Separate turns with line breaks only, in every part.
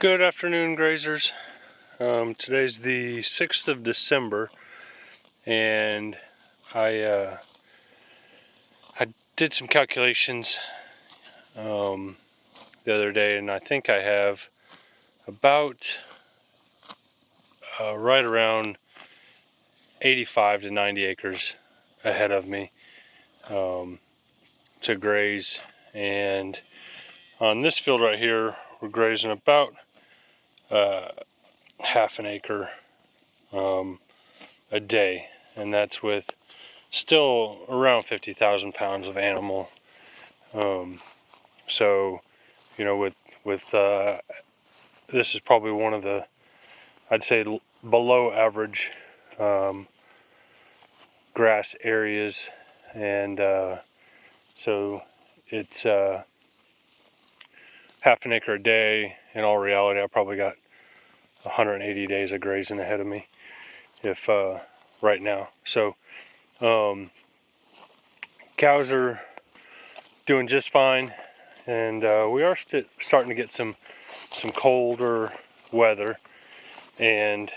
Good afternoon, grazers. Today's the 6th of December, and I did some calculations the other day, and I think I have about right around 85 to 90 acres ahead of me to graze. And on this field right here, we're grazing about half an acre a day, and that's with still around 50,000 pounds of animal. So, you know, with this is probably one of the, I'd say, below average grass areas, and so it's half an acre a day. In all reality, I probably got 180 days of grazing ahead of me, if right now. So cows are doing just fine, and we are starting to get some colder weather, and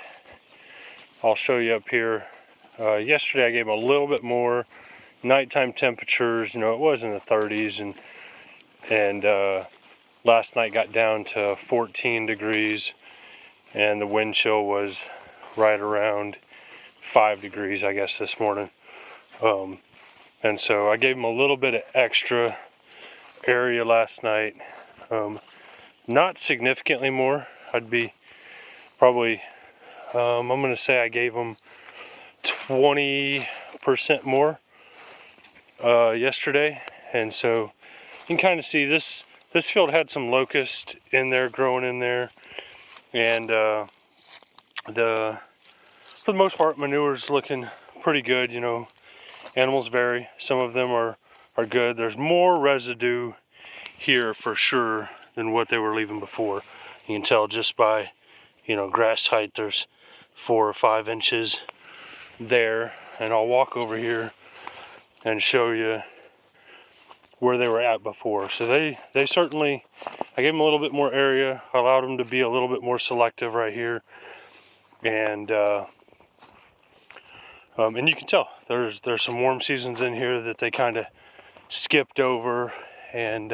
I'll show you up here. Yesterday I gave them a little bit more. Nighttime temperatures, you know, it was in the 30s, and last night got down to 14 degrees, and the wind chill was right around 5 degrees, I guess, this morning. And so I gave them a little bit of extra area last night. Not significantly more. I'd be probably, I'm going to say I gave them 20% more yesterday. And so you can kind of see this field had some locust in there, growing in there. And for the most part, manure's looking pretty good. You know, animals vary. Some of them are good. There's more residue here for sure than what they were leaving before. You can tell just by, you know, grass height. There's 4 or 5 inches there, and I'll walk over here and show you where they were at before. So they certainly, I gave them a little bit more area, allowed them to be a little bit more selective right here, and you can tell there's some warm seasons in here that they kind of skipped over, and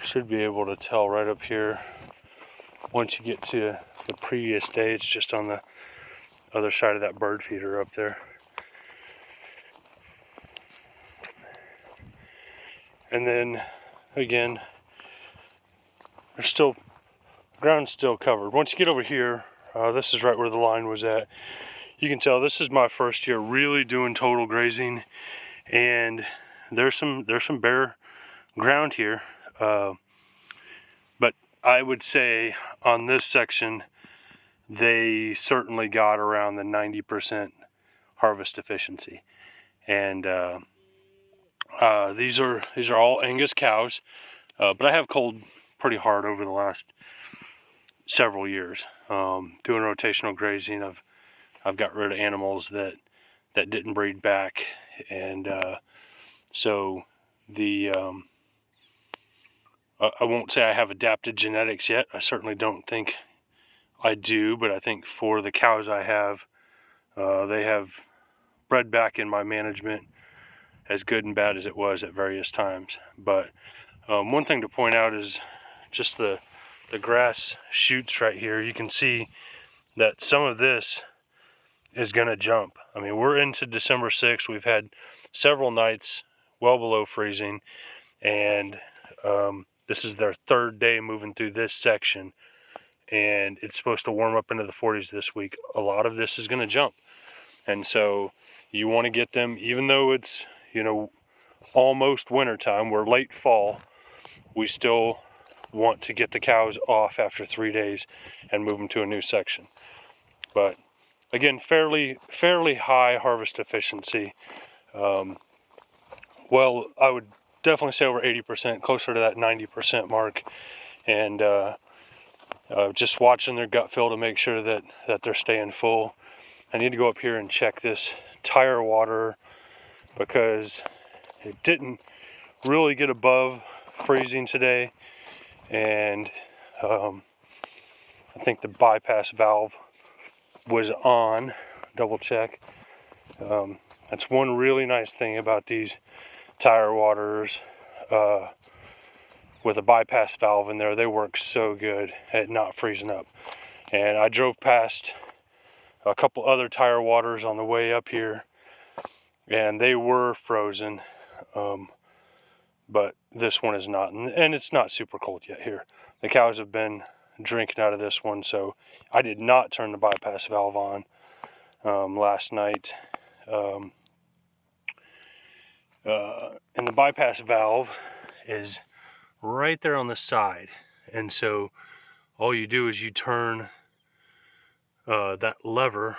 should be able to tell right up here once you get to the previous day. It's just on the other side of that bird feeder up there. And then again, ground's still covered. Once you get over here, this is right where the line was at. You can tell this is my first year really doing total grazing, and there's some bare ground here. But I would say on this section, they certainly got around the 90% harvest efficiency. And these are all Angus cows, but I have culled pretty hard over the last several years. Doing rotational grazing, I've got rid of animals that didn't breed back, and so the I won't say I have adapted genetics yet. I certainly don't think I do, but I think for the cows I have, they have bred back in my management, as good and bad as it was at various times. But one thing to point out is just the grass shoots right here. You can see that some of this is going to jump. I mean, we're into December 6th. We've had several nights well below freezing, and this is their 3rd day moving through this section, and it's supposed to warm up into the 40s this week. A lot of this is going to jump, and so you want to get them, even though it's, you know, almost winter time, we're late fall, we still want to get the cows off after 3 days and move them to a new section. But again, fairly high harvest efficiency. Well, I would definitely say over 80%, closer to that 90% mark. And just watching their gut fill to make sure that they're staying full. I need to go up here and check this tire water, because it didn't really get above freezing today, and I think the bypass valve was on. Double check. That's one really nice thing about these tire waters with a bypass valve in there. They work so good at not freezing up. And I drove past a couple other tire waters on the way up here, and they were frozen, but this one is not, and it's not super cold yet here. The cows have been drinking out of this one, so I did not turn the bypass valve on last night. And the bypass valve is right there on the side, and so all you do is you turn that lever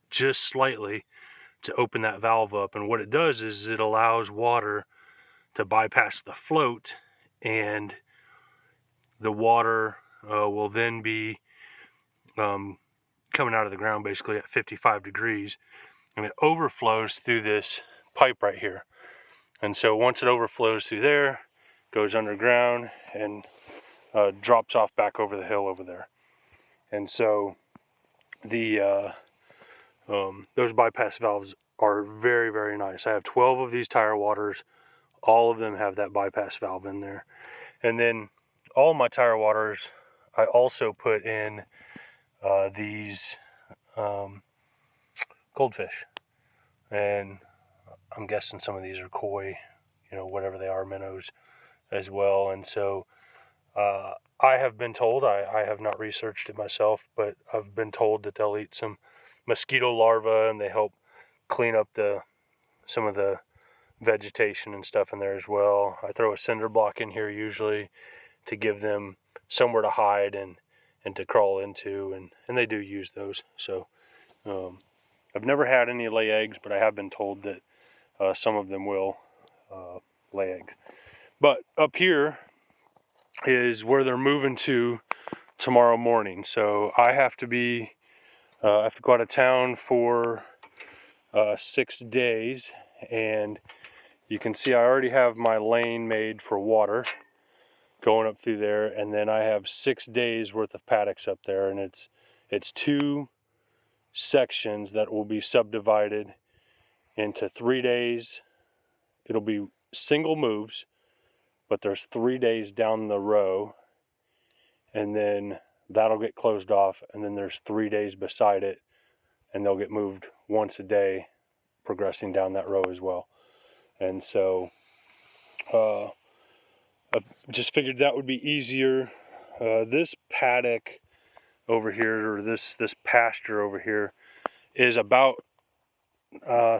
just slightly to open that valve up, and what it does is it allows water to bypass the float, and the water will then be coming out of the ground basically at 55 degrees, and it overflows through this pipe right here. And so once it overflows through there, goes underground and drops off back over the hill over there. And so the those bypass valves are very, very nice. I have 12 of these tire waters. All of them have that bypass valve in there. And then all my tire waters, I also put in these goldfish. And I'm guessing some of these are koi, whatever they are, minnows as well. And so I have been told, I have not researched it myself, but I've been told that they'll eat some mosquito larvae, and they help clean up some of the vegetation and stuff in there as well. I throw a cinder block in here usually to give them somewhere to hide and to crawl into, and they do use those. So I've never had any lay eggs, but I have been told that some of them will lay eggs. But up here is where they're moving to tomorrow morning. So I have to go out of town for 6 days, and you can see I already have my lane made for water going up through there, and then I have 6 days worth of paddocks up there, and it's 2 sections that will be subdivided into 3 days. It'll be single moves, but there's 3 days down the row, and then that'll get closed off, and then there's 3 days beside it, and they'll get moved once a day, progressing down that row as well. And so I just figured that would be easier. This paddock over here, or this pasture over here, is about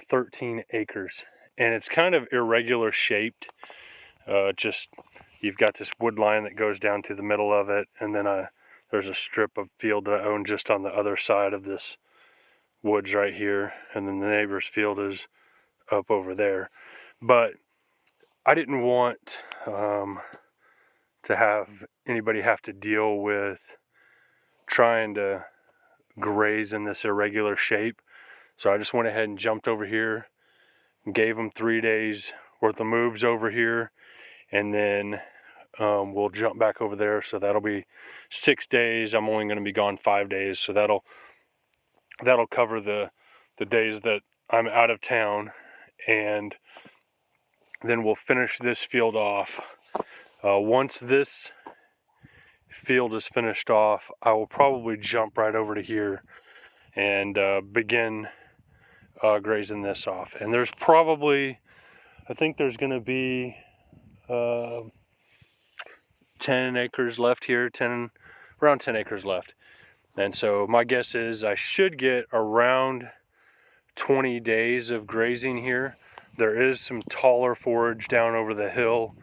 13 acres, and it's kind of irregular shaped. Just you've got this wood line that goes down through the middle of it, and then there's a strip of field that I own just on the other side of this woods right here, and then the neighbor's field is up over there. But I didn't want to have anybody have to deal with trying to graze in this irregular shape, so I just went ahead and jumped over here and gave them 3 days worth of moves over here, and then we'll jump back over there. So that'll be 6 days. I'm only going to be gone 5 days, so that'll cover the days that I'm out of town, and then we'll finish this field off. Once this field is finished off, I will probably jump right over to here and begin grazing this off. And there's probably, I think there's going to be 10 acres left here, around 10 acres left. And so my guess is I should get around 20 days of grazing here. There is some taller forage down over the hill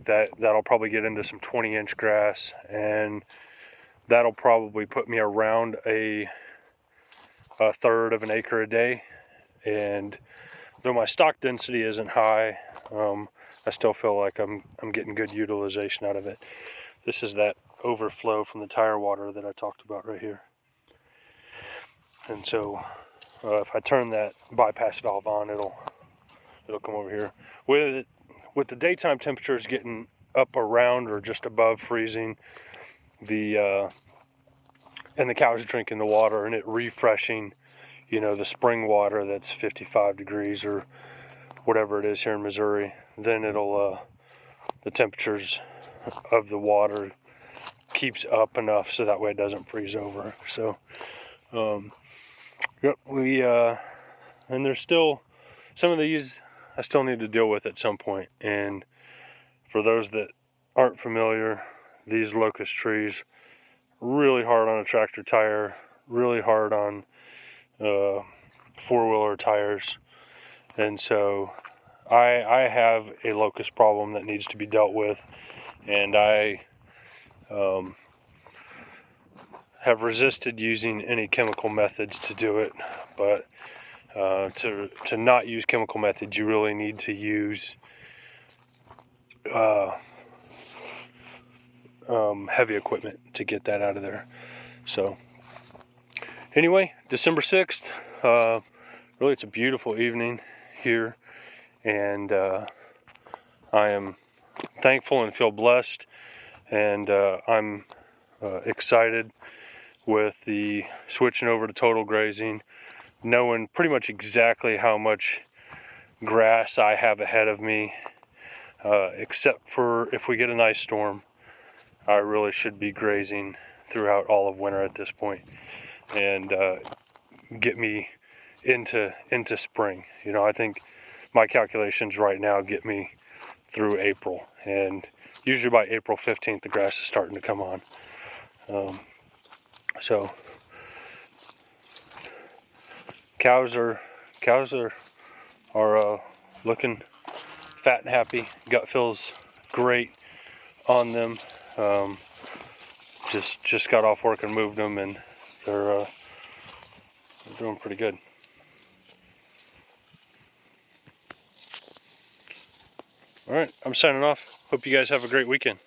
that'll probably get into some 20-inch grass, and that'll probably put me around a third of an acre a day. And though my stock density isn't high, I still feel like I'm getting good utilization out of it. This is that overflow from the tire water that I talked about right here. And so if I turn that bypass valve on, it'll come over here. with the daytime temperatures getting up around or just above freezing, and the cows drinking the water and it refreshing, the spring water that's 55 degrees or whatever it is here in Missouri, then it'll, the temperatures of the water keeps up enough so that way it doesn't freeze over. So, yep, and there's still some of these I still need to deal with at some point. And for those that aren't familiar, these locust trees, really hard on a tractor tire, really hard on four-wheeler tires. And so I have a locust problem that needs to be dealt with, and I have resisted using any chemical methods to do it. But to not use chemical methods, you really need to use heavy equipment to get that out of there. So anyway, December 6th, really it's a beautiful evening here, and I am thankful and feel blessed, and I'm excited with the switching over to total grazing, knowing pretty much exactly how much grass I have ahead of me, except for if we get a nice storm. I really should be grazing throughout all of winter at this point, and get me into spring. I think my calculations right now get me through April, and usually by April 15th the grass is starting to come on. So cows are looking fat and happy. Gut feels great on them. Just got off work and moved them, and they're doing pretty good. All right, I'm signing off. Hope you guys have a great weekend.